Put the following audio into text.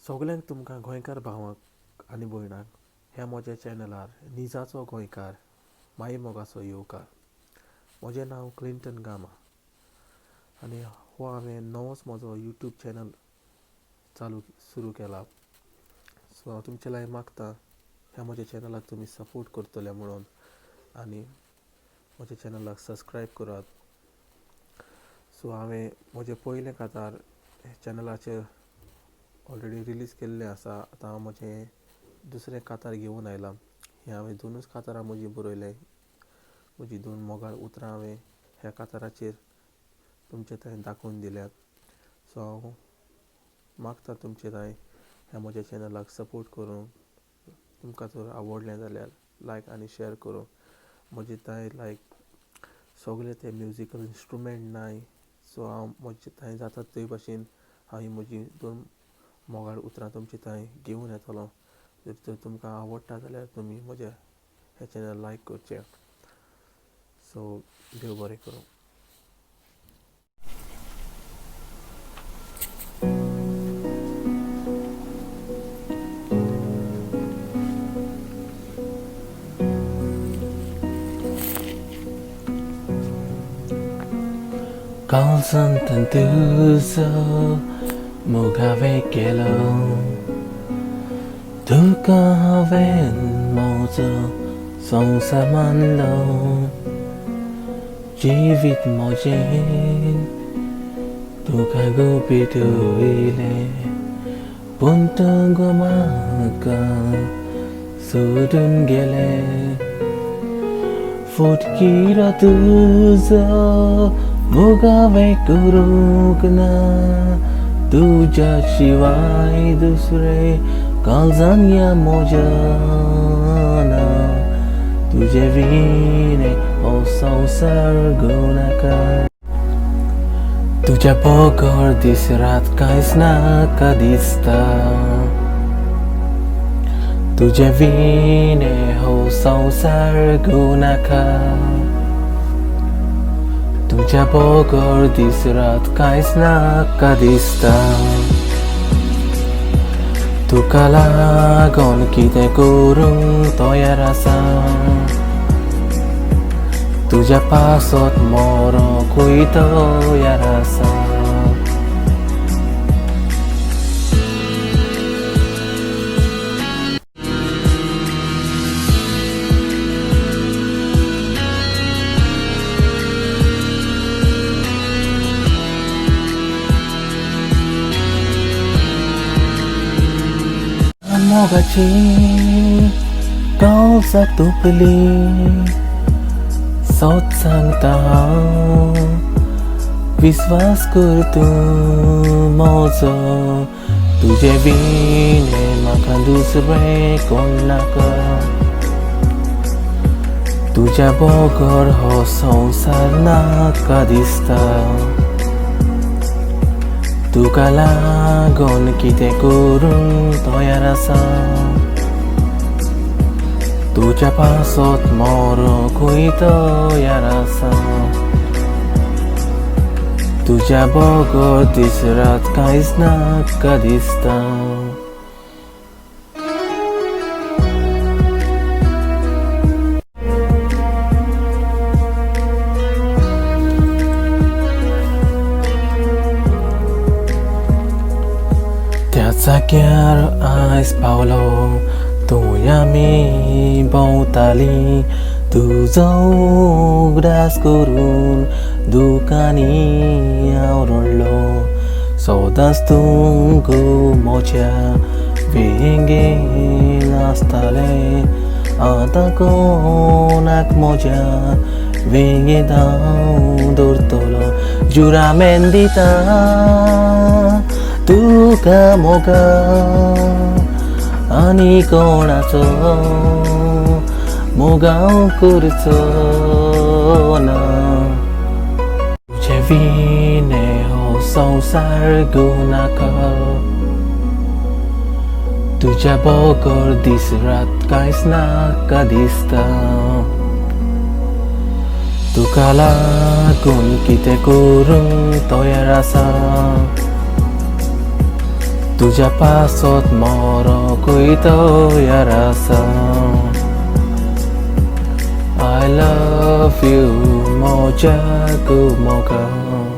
सगल्यांक तुमकां गोंयकार भावांक आनी भयणांक ह्या म्हज्या चॅनलार निजाचो गोंयकार माई मोगाचो येवकार. म्हजें नांव क्लिंटन गामा आनी हो हांवें नवोच म्हजो यूट्यूब चॅनल सुरू केला. सो हांव तुमचे लागीं मागतां ह्या म्हज्या चॅनलाक तुमी सपोर्ट करतले म्हणून आनी म्हज्या चॅनलाक सबस्क्रायब करात. सो हांवें म्हजें पयलें कातार चॅनलाचेर ऑलरेडी रिलीज केल्लें आसा. आतां हांव म्हजें दुसरें कातार घेवन आयलां. हें हांवें दोनूच कातारां म्हजीं बरयलें. म्हजीं 2 मोगाळ उतरां हांवें ह्या काताराचेर तुमचे थंय दाखोवन दिल्यात. सो हांव मागतां तुमचे थंय ह्या म्हज्या चॅनलाक सपोर्ट करूंक. तुमकां जर आवडलें जाल्यार लायक आनी शेअर करूंक. म्हजे थंय सगळे ते म्युजिकल इंस्ट्रुमेंट नाय. सो हांव म्हजे थंय जाता ते भाशेन हांव ही म्हजीं 2 मोगाळ उतरां तुमचे थंय घेवन येतलो. जर तर तुमकां आवडटा जाल्यार तुमी म्हज्या हे चॅनल लायक करचें. सो देव बरें करूं. Kalsan tentuso mugawe kelo Tuka haven mozo संसार मानलो जीवित मोजेन तुका गुपितुइले पुंतंगो माका सोडून गेले फुटकीरा तुझो मुगावे करूंक ना तुझ्या शिवाय दुसरे काळजान या म्हज्या ना तुझे विणे हो संसार नाका तुझ्या बगर दीस रात कांयच नाका दिसता तुझे विणे हो संसार नाका तुझ्या बगर दीस रात कांयच नाका दिसता तुका लागोन कितें करूंक तयार आसा तुझ्या पासत मरोंकूय तयार आसा मोगाची कळसाक तुपली सौत सांगता हांव विश्वास कर तूं म्हजो तुझे विणे म्हाका दुसरें कोण नाका तुझ्या बगर हो संसार नाका दिसता तुका लागोन कितें करूंक तयार आसा तुझ्या पासत मरोंकूय तयार आसा तुझ्या बगर दीस रात कांयच नाका दिसता जाग्यार आयज पावलो थंय आमी भोंवताली तुजो उगडास करून दुखांनी हांव रडलो सदांच तुका म्हज्या वेंगेन आसताले आतां कोणाक म्हज्या वेंगेंत हांव दवरतलो जुरामेन दिता तुका मोगा आनी कोणाचो मोगाव करचो ना तुझे विणे हो संसार नाका तुझ्या बगर दीस रात कांयच नाका दिसता तुका लागून कितें करूंक तयार आसा तुझ्या पासत मरोकूय तयार आसा. I love you मोज्या Moga.